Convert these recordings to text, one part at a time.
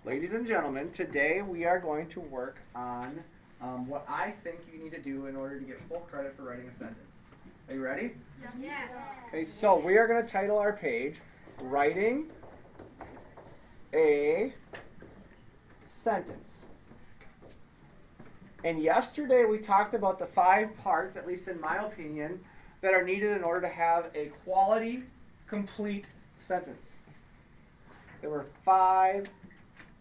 Ladies and gentlemen, today we are going to work on what I think you need to do in order to get full credit for writing a sentence. Are you ready? Yes. Okay, so we are going to title our page, Writing a Sentence. And yesterday we talked about the 5 parts, at least in my opinion, that are needed in order to have a quality, complete sentence. There were 5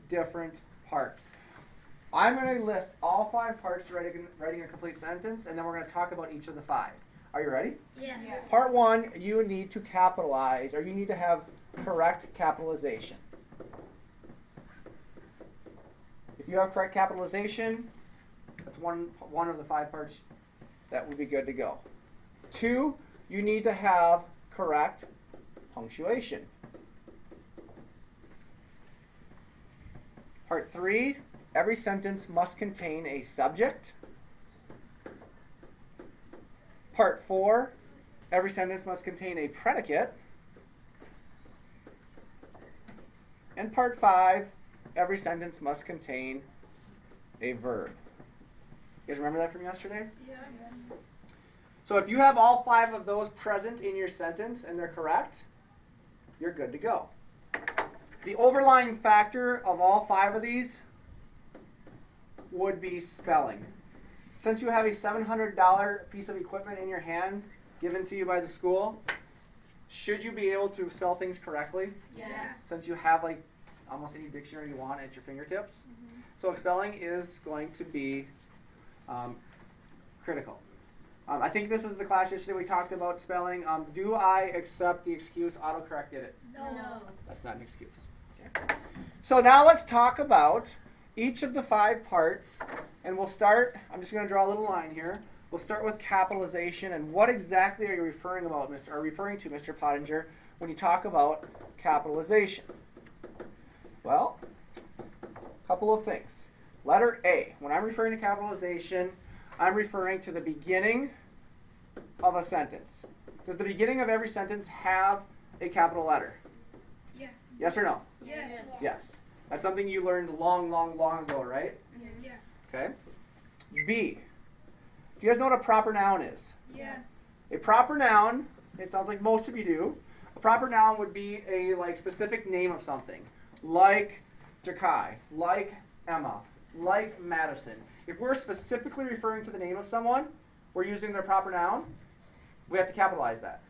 different parts. I'm going to list all 5 parts to writing a complete sentence, and then we're going to talk about each of the 5. Are you ready? Yeah. Part 1, you need to capitalize, or you need to have correct capitalization. If you have correct capitalization, that's one of the 5 parts that would be good to go. 2, you need to have correct punctuation. Part 3, every sentence must contain a subject. Part 4, every sentence must contain a predicate. And part 5, every sentence must contain a verb. You guys remember that from yesterday? Yeah. So if you have all 5 of those present in your sentence and they're correct, you're good to go. The overlying factor of all 5 of these would be spelling. Since you have a $700 piece of equipment in your hand given to you by the school, should you be able to spell things correctly? Yes. Since you have like almost any dictionary you want at your fingertips. Mm-hmm. So spelling is going to be critical. I think this is the class yesterday we talked about spelling. Do I accept the excuse autocorrect did it? No. That's not an excuse. Okay. So now let's talk about each of the 5 parts, and we'll start, I'm just going to draw a little line here. We'll start with capitalization, and what exactly are you referring to, Mr. Pottinger, when you talk about capitalization? Well, a couple of things. Letter A, when I'm referring to capitalization, I'm referring to the beginning of a sentence. Does the beginning of every sentence have a capital letter? Yeah. Yes or no? Yes. Yes. That's something you learned long ago, right? Yeah. Okay. B. Do you guys know what a proper noun is? Yeah. A proper noun, it sounds like most of you do, a proper noun would be a specific name of something. Like Jakai, like Emma, like Madison. If we're specifically referring to the name of someone, we're using their proper noun, we have to capitalize that.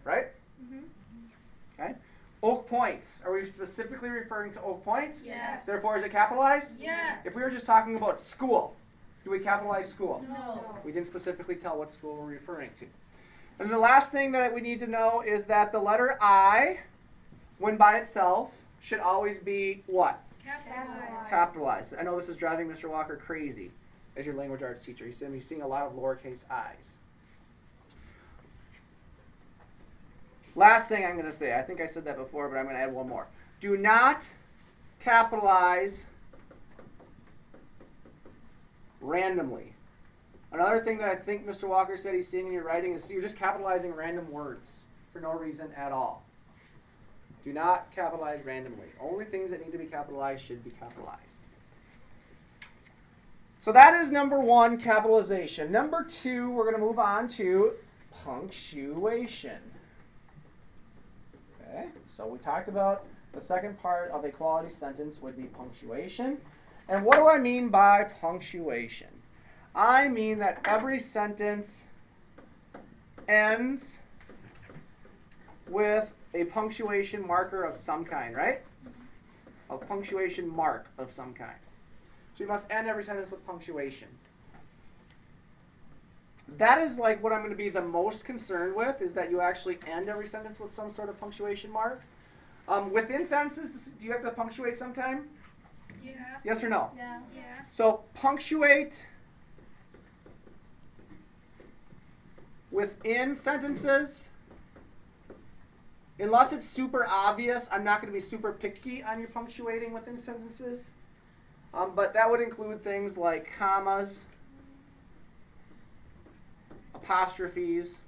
Right? Mm-hmm. Okay. Oak Point. Are we specifically referring to Oak Point? Yes. Therefore, is it capitalized? Yes. If we were just talking about school, do we capitalize school? No. We didn't specifically tell what school we're referring to. And the last thing that we need to know is that the letter I, when by itself, should always be what? Capitalized. Capitalized. I know this is driving Mr. Walker crazy as your language arts teacher. He's seeing a lot of lowercase i's. Last thing I'm going to say, I think I said that before, but I'm going to add one more. Do not capitalize randomly. Another thing that I think Mr. Walker said he's seeing in your writing is you're just capitalizing random words for no reason at all. Do not capitalize randomly. Only things that need to be capitalized should be capitalized. So that is number 1, capitalization. Number 2, we're going to move on to punctuation. Okay, so we talked about the second part of a quality sentence would be punctuation. And what do I mean by punctuation? I mean that every sentence ends with a punctuation marker of some kind, right? A punctuation mark of some kind. So you must end every sentence with punctuation. That is like what I'm going to be the most concerned with, is that you actually end every sentence with some sort of punctuation mark. Within sentences, do you have to punctuate sometime? Yeah. Yes or no? Yeah. So punctuate within sentences. Unless it's super obvious, I'm not going to be super picky on your punctuating within sentences. But that would include things like commas, apostrophes,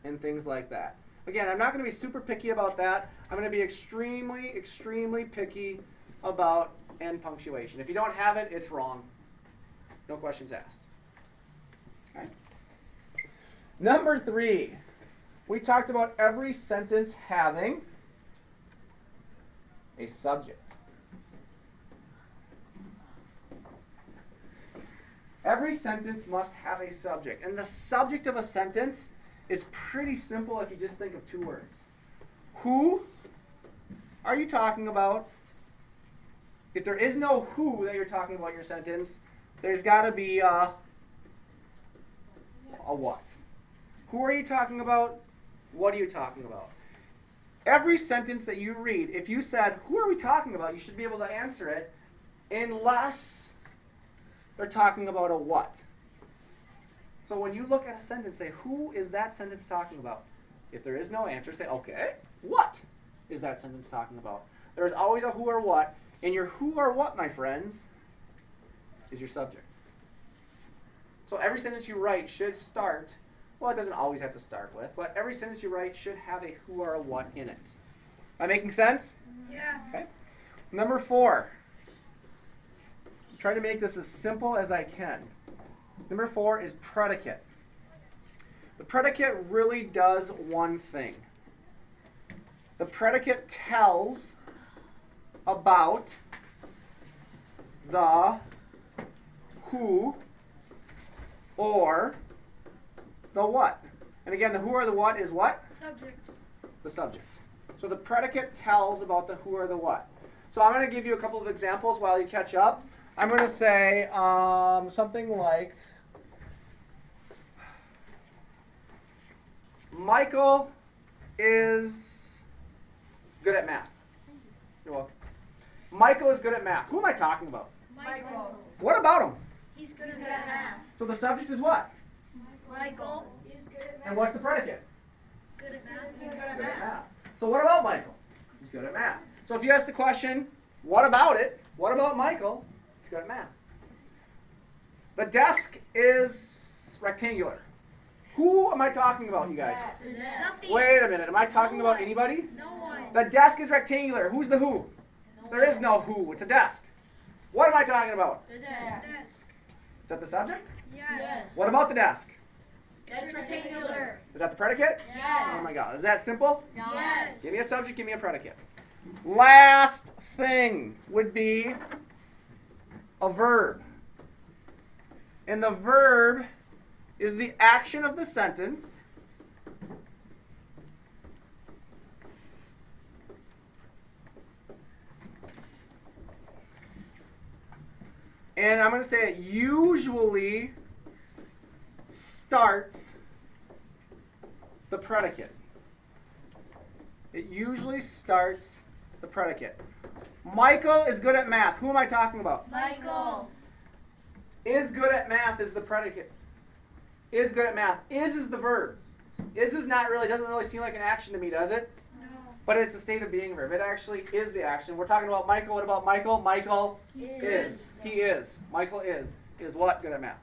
and things like that. Again, I'm not going to be super picky about that. I'm going to be extremely, extremely picky about end punctuation. If you don't have it, it's wrong. No questions asked. Okay. Number 3. We talked about every sentence having a subject. Every sentence must have a subject. And the subject of a sentence is pretty simple if you just think of 2 words. Who are you talking about? If there is no who that you're talking about in your sentence, there's got to be a what. Who are you talking about? What are you talking about? Every sentence that you read, if you said, who are we talking about, you should be able to answer it unless they're talking about a what. So when you look at a sentence, say, who is that sentence talking about? If there is no answer, say, okay, what is that sentence talking about? There's always a who or what, and your who or what, my friends, is your subject. So every sentence you write should start, well, it doesn't always have to start with, but every sentence you write should have a who or a what in it. Am I making sense? Yeah. Okay. Number 4. I'm trying to make this as simple as I can. Number 4 is predicate. The predicate really does one thing. The predicate tells about the who or the what. And again, the who or the what is what? Subject. The subject. So the predicate tells about the who or the what. So I'm going to give you a couple of examples while you catch up. I'm going to say something like, Michael is good at math. You're welcome. Michael is good at math. Who am I talking about? Michael. What about him? He's good at math. So the subject is what? Michael. He's good at math. And what's the predicate? Good at math. He's good at math. So what about Michael? He's good at math. So if you ask the question, what about it? What about Michael? He's good at math. The desk is rectangular. Who am I talking about, you guys? Nothing. Wait a minute. Am I talking No about one. anybody? No one. The desk is rectangular. Who's the who? There is no who. It's a desk. What am I talking about? The desk. Is that the subject? Yes. What about the desk? It's rectangular. Is that the predicate? Yes. Oh my God. Is that simple? Yes. Give me a subject, give me a predicate. Last thing would be a verb. And the verb is the action of the sentence and I'm going to say it usually starts the predicate. It usually starts the predicate. Michael is good at math. Who am I talking about? Michael. Is good at math is the predicate. Is good at math. Is the verb. Is not really, doesn't really seem like an action to me, does it? No. But it's a state of being verb. It actually is the action. We're talking about Michael. What about Michael? Michael is. He is. Michael is. Is what? Good at math.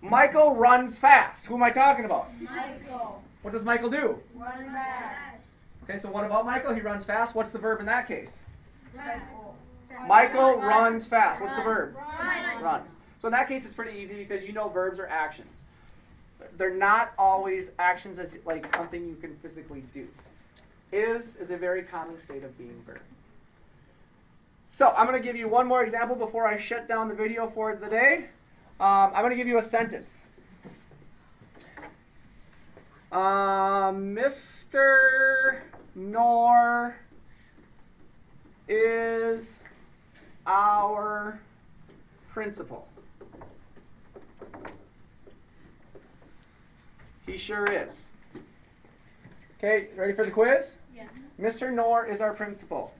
Michael runs fast. Who am I talking about? Michael. What does Michael do? Run fast. Okay, so what about Michael? He runs fast. What's the verb in that case? Michael. Michael runs fast. What's the verb? Run. Runs. So in that case, it's pretty easy because you know verbs are actions. They're not always actions as like something you can physically do. Is a very common state of being verb. So I'm going to give you one more example before I shut down the video for the day. I'm going to give you a sentence. Mr. Nor is our principal. He sure is. Okay, ready for the quiz? Yes. Mr. Nor is our principal.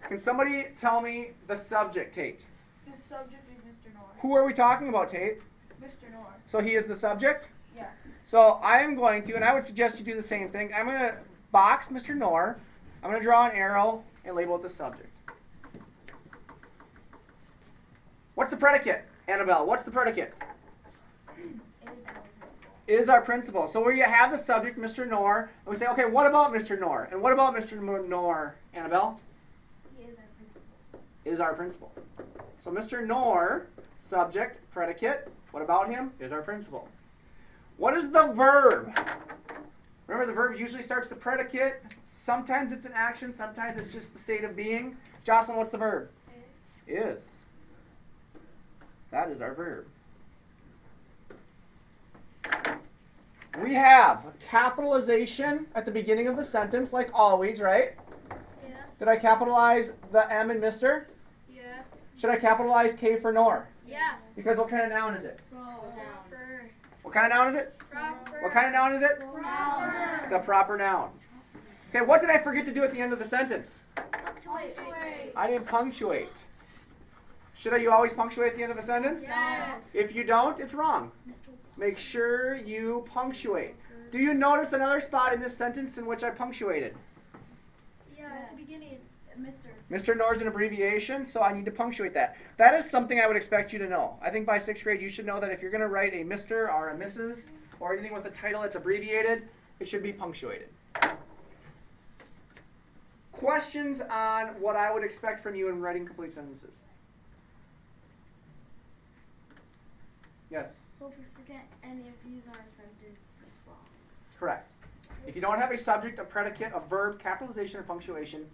Can somebody tell me the subject, Tate? The subject is Mr. North. Who are we talking about, Tate? Mr. North. So he is the subject? Yes. So I am going to, and I would suggest you do the same thing. I'm going to box Mr. Nor. I'm going to draw an arrow and label it the subject. What's the predicate, Annabelle? What's the predicate? Is our principal. So where you have the subject, Mr. Knorr, and we say, okay, what about Mr. Knorr? And what about Mr. Knorr, Annabelle? He is our principal. Is our principal. So Mr. Knorr, subject, predicate, what about him? Is our principal. What is the verb? Remember, the verb usually starts the predicate. Sometimes it's an action, sometimes it's just the state of being. Jocelyn, what's the verb? Is. That is our verb. We have capitalization at the beginning of the sentence, like always, right? Yeah. Did I capitalize the M in Mr.? Yeah. Should I capitalize K for Nor? Yeah. Because what kind of noun is it? Proper. What kind of noun is it? Proper. What kind of noun is it? Proper. It's a proper noun. Okay, what did I forget to do at the end of the sentence? Punctuate. I didn't punctuate. Should you always punctuate at the end of a sentence? Yes. If you don't, it's wrong. Make sure you punctuate. Do you notice another spot in this sentence in which I punctuated? Yeah, at the beginning, Mr. Mr. Nor is an abbreviation, so I need to punctuate that. That is something I would expect you to know. I think by 6th grade you should know that if you're going to write a Mr. or a Mrs. or anything with a title that's abbreviated, it should be punctuated. Questions on what I would expect from you in writing complete sentences? Yes? So if we forget any of these in our sentence, it's wrong. Correct. If you don't have a subject, a predicate, a verb, capitalization, or punctuation,